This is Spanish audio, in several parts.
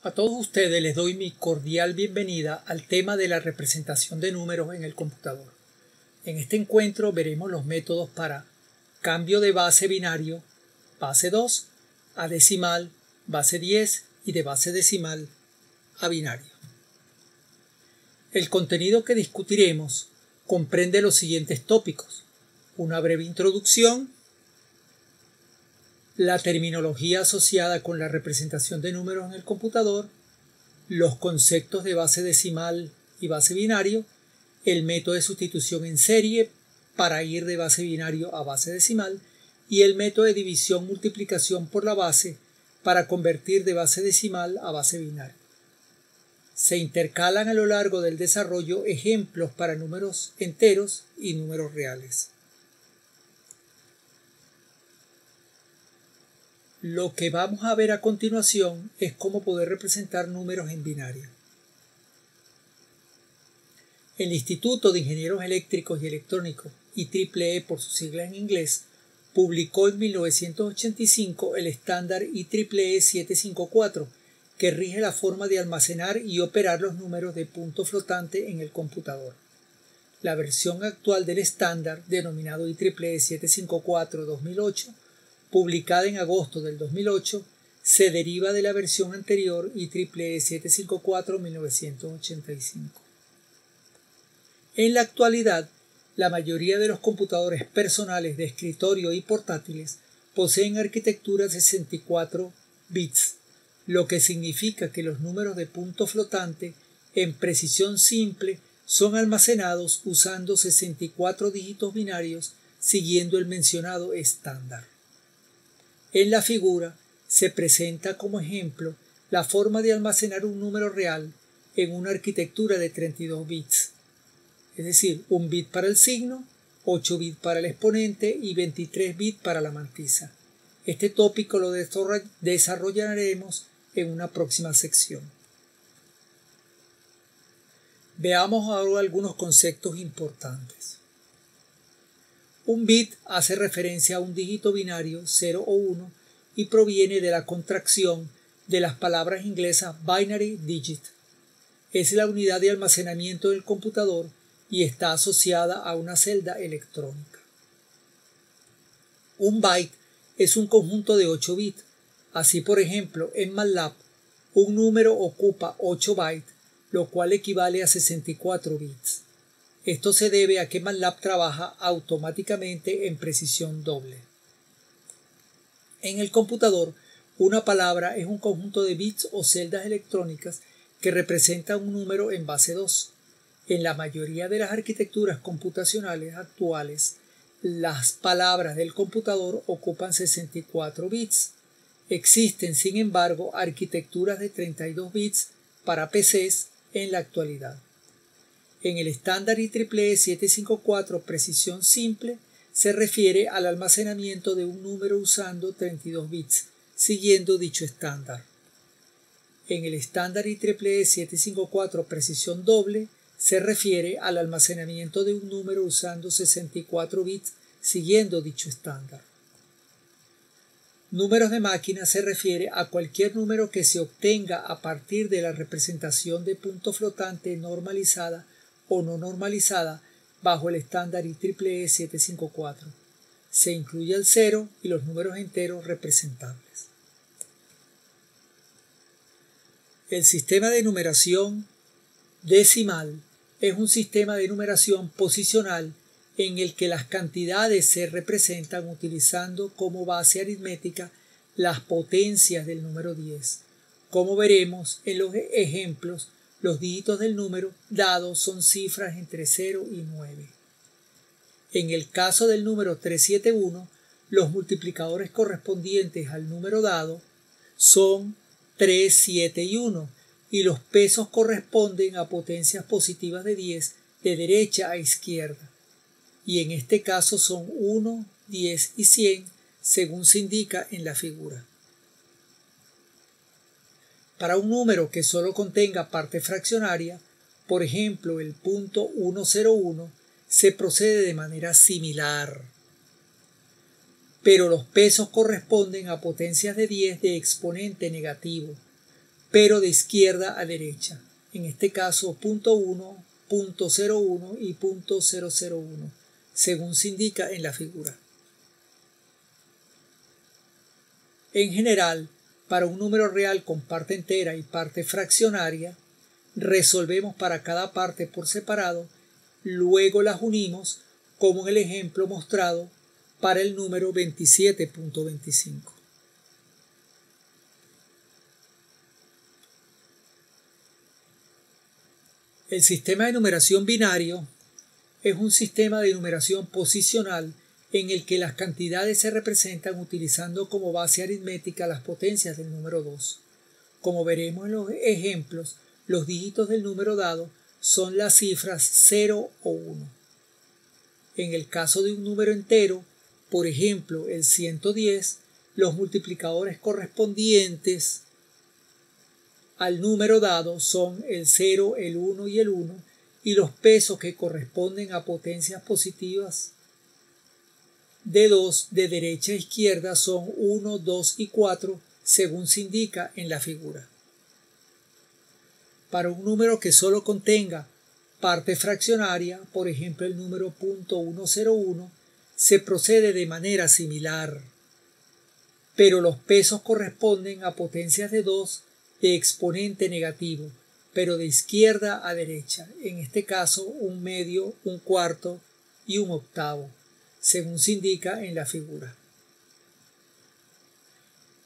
A todos ustedes les doy mi cordial bienvenida al tema de la representación de números en el computador. En este encuentro veremos los métodos para cambio de base binario, base 2, a decimal, base 10 y de base decimal a binario. El contenido que discutiremos comprende los siguientes tópicos: una breve introducción, la terminología asociada con la representación de números en el computador, los conceptos de base decimal y base binario, el método de sustitución en serie para ir de base binario a base decimal y el método de división-multiplicación por la base para convertir de base decimal a base binario. Se intercalan a lo largo del desarrollo ejemplos para números enteros y números reales. Lo que vamos a ver a continuación es cómo poder representar números en binario. El Instituto de Ingenieros Eléctricos y Electrónicos, IEEE por sus siglas en inglés, publicó en 1985 el estándar IEEE 754, que rige la forma de almacenar y operar los números de punto flotante en el computador. La versión actual del estándar, denominado IEEE 754-2008, publicada en agosto del 2008, se deriva de la versión anterior IEEE 754-1985. En la actualidad, la mayoría de los computadores personales de escritorio y portátiles poseen arquitectura de 64 bits, lo que significa que los números de punto flotante en precisión simple son almacenados usando 64 dígitos binarios siguiendo el mencionado estándar. En la figura se presenta como ejemplo la forma de almacenar un número real en una arquitectura de 32 bits, es decir, 1 bit para el signo, 8 bits para el exponente y 23 bits para la mantisa. Este tópico lo desarrollaremos en una próxima sección. Veamos ahora algunos conceptos importantes. Un bit hace referencia a un dígito binario 0 o 1 y proviene de la contracción de las palabras inglesas binary digit. Es la unidad de almacenamiento del computador y está asociada a una celda electrónica. Un byte es un conjunto de 8 bits. Así, por ejemplo, en MATLAB, un número ocupa 8 bytes, lo cual equivale a 64 bits. Esto se debe a que MATLAB trabaja automáticamente en precisión doble. En el computador, una palabra es un conjunto de bits o celdas electrónicas que representan un número en base 2. En la mayoría de las arquitecturas computacionales actuales, las palabras del computador ocupan 64 bits. Existen, sin embargo, arquitecturas de 32 bits para PCs en la actualidad. En el estándar IEEE 754 precisión simple se refiere al almacenamiento de un número usando 32 bits, siguiendo dicho estándar. En el estándar IEEE 754 precisión doble se refiere al almacenamiento de un número usando 64 bits, siguiendo dicho estándar. Números de máquina se refiere a cualquier número que se obtenga a partir de la representación de punto flotante normalizada o no normalizada bajo el estándar IEEE 754. Se incluye el 0 y los números enteros representables. El sistema de numeración decimal es un sistema de numeración posicional en el que las cantidades se representan utilizando como base aritmética las potencias del número 10. Como veremos en los ejemplos, los dígitos del número dado son cifras entre 0 y 9. En el caso del número 371, los multiplicadores correspondientes al número dado son 3, 7 y 1, y los pesos corresponden a potencias positivas de 10 de derecha a izquierda. Y en este caso son 1, 10 y 100, según se indica en la figura. Para un número que solo contenga parte fraccionaria, por ejemplo el punto 101, se procede de manera similar. Pero los pesos corresponden a potencias de 10 de exponente negativo, pero de izquierda a derecha, en este caso .1, .01 y .001, según se indica en la figura. En general, para un número real con parte entera y parte fraccionaria, resolvemos para cada parte por separado, luego las unimos, como en el ejemplo mostrado para el número 27.25. El sistema de numeración binario es un sistema de numeración posicional en el que las cantidades se representan utilizando como base aritmética las potencias del número 2. Como veremos en los ejemplos, los dígitos del número dado son las cifras 0 o 1. En el caso de un número entero, por ejemplo el 110, los multiplicadores correspondientes al número dado son el 0, el 1 y el 1, y los pesos que corresponden a potencias positivas de 2 de derecha a izquierda son 1, 2 y 4, según se indica en la figura. Para un número que solo contenga parte fraccionaria, por ejemplo el número .101, se procede de manera similar, pero los pesos corresponden a potencias de 2 de exponente negativo, pero de izquierda a derecha, en este caso un medio, un cuarto y un octavo, según se indica en la figura.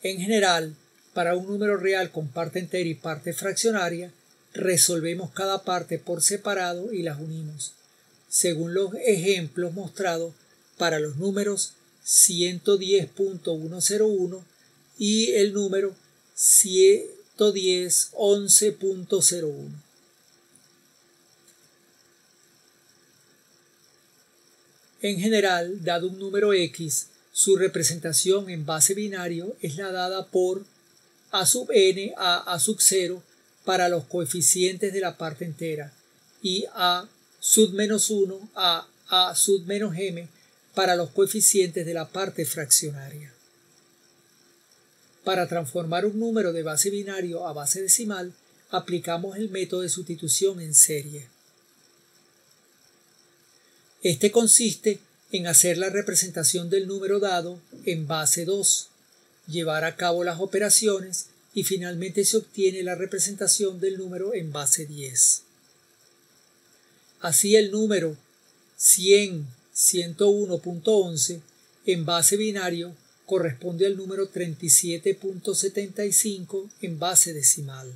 En general, para un número real con parte entera y parte fraccionaria, resolvemos cada parte por separado y las unimos, según los ejemplos mostrados para los números 110.101 y el número 110.11.01. En general, dado un número x, su representación en base binario es la dada por a sub n a sub 0 para los coeficientes de la parte entera y a sub menos 1 a sub menos m para los coeficientes de la parte fraccionaria. Para transformar un número de base binario a base decimal, aplicamos el método de sustitución en serie. Este consiste en hacer la representación del número dado en base 2, llevar a cabo las operaciones y finalmente se obtiene la representación del número en base 10. Así el número 100.101.11 en base binario corresponde al número 37.75 en base decimal.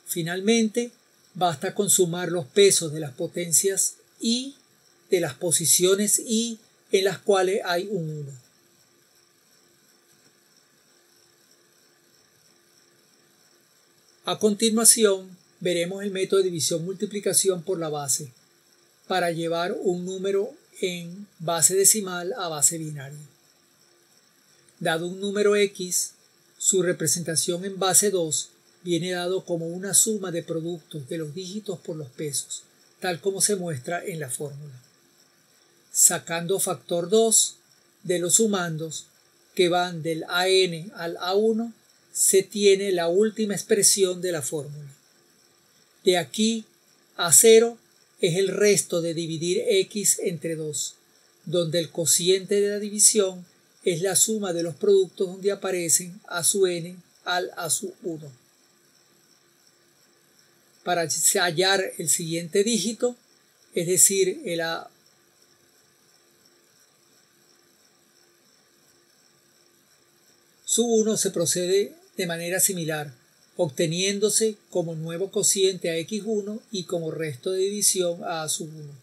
Finalmente, basta con sumar los pesos de las potencias y de las posiciones y en las cuales hay un 1. A continuación, veremos el método de división-multiplicación por la base para llevar un número en base decimal a base binaria. Dado un número x, su representación en base 2 viene dado como una suma de productos de los dígitos por los pesos, tal como se muestra en la fórmula. Sacando factor 2 de los sumandos que van del AN al A1, se tiene la última expresión de la fórmula. De aquí a 0 es el resto de dividir x entre 2, donde el cociente de la división es la suma de los productos donde aparecen a sub n al a sub 1. Para hallar el siguiente dígito, es decir, el a sub 1, se procede de manera similar, obteniéndose como nuevo cociente a x1 y como resto de división a a sub 1.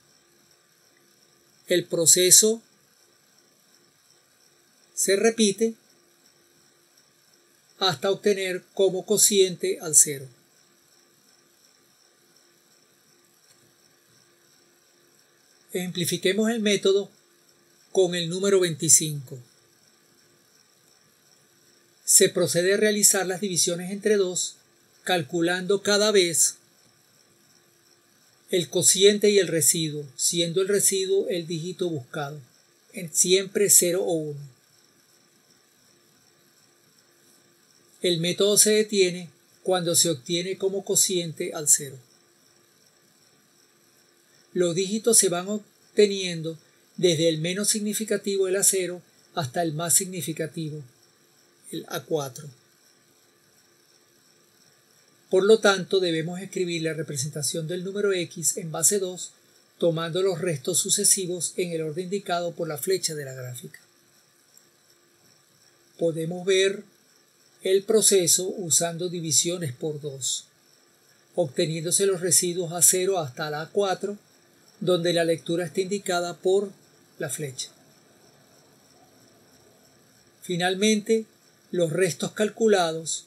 El proceso se repite hasta obtener como cociente al 0. Ejemplifiquemos el método con el número 25. Se procede a realizar las divisiones entre 2, calculando cada vez el cociente y el residuo, siendo el residuo el dígito buscado, siempre 0 o 1. El método se detiene cuando se obtiene como cociente al 0. Los dígitos se van obteniendo desde el menos significativo, el A0, hasta el más significativo, el A4. Por lo tanto, debemos escribir la representación del número X en base 2, tomando los restos sucesivos en el orden indicado por la flecha de la gráfica. Podemos ver el proceso usando divisiones por 2, obteniéndose los residuos A0 hasta la A4, donde la lectura está indicada por la flecha. Finalmente, los restos calculados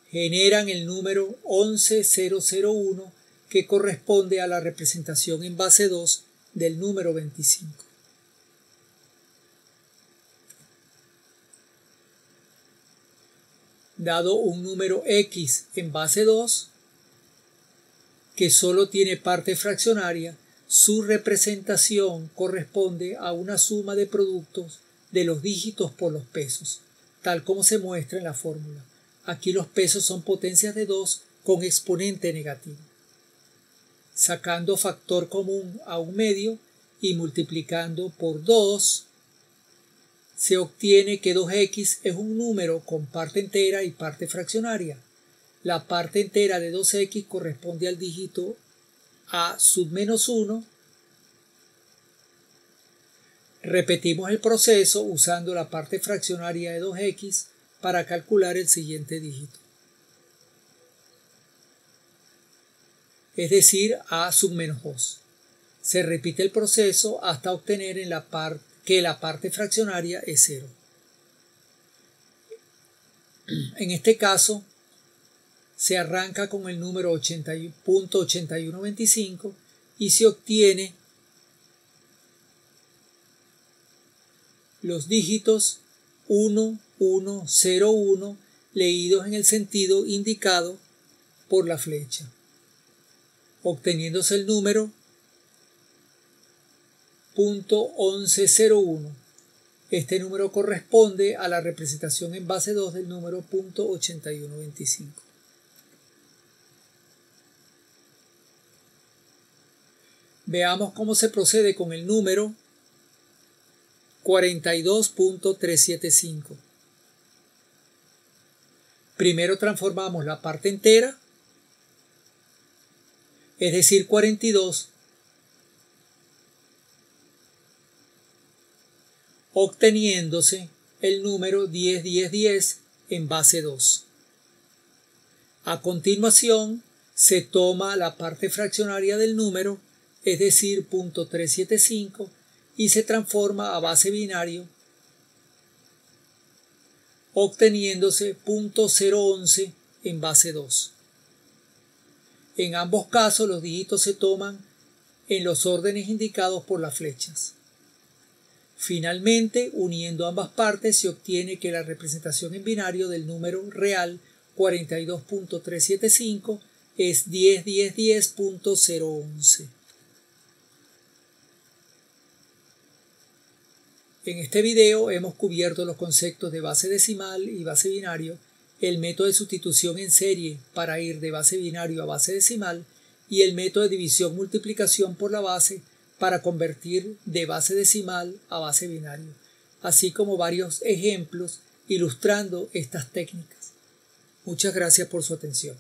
generan el número 11001, que corresponde a la representación en base 2 del número 25. Dado un número X en base 2, que solo tiene parte fraccionaria, su representación corresponde a una suma de productos de los dígitos por los pesos, tal como se muestra en la fórmula. Aquí los pesos son potencias de 2 con exponente negativo. Sacando factor común a un medio y multiplicando por 2, se obtiene que 2x es un número con parte entera y parte fraccionaria. La parte entera de 2x corresponde al dígito a sub menos 1. Repetimos el proceso usando la parte fraccionaria de 2x para calcular el siguiente dígito, es decir, a sub menos 2. Se repite el proceso hasta obtener que la parte fraccionaria es 0. En este caso, se arranca con el número 80.8125 y se obtiene los dígitos 1, 1, 0, 1 leídos en el sentido indicado por la flecha, obteniéndose el número .1101. Este número corresponde a la representación en base 2 del número .8125. Veamos cómo se procede con el número 42.375. Primero transformamos la parte entera, es decir, 42, obteniéndose el número 101010 en base 2. A continuación, se toma la parte fraccionaria del número, es decir, .375, y se transforma a base binario, obteniéndose .011 en base 2. En ambos casos los dígitos se toman en los órdenes indicados por las flechas. Finalmente, uniendo ambas partes, se obtiene que la representación en binario del número real 42.375 es 101010.011. En este video hemos cubierto los conceptos de base decimal y base binario, el método de sustitución en serie para ir de base binario a base decimal y el método de división-multiplicación por la base para convertir de base decimal a base binario, así como varios ejemplos ilustrando estas técnicas. Muchas gracias por su atención.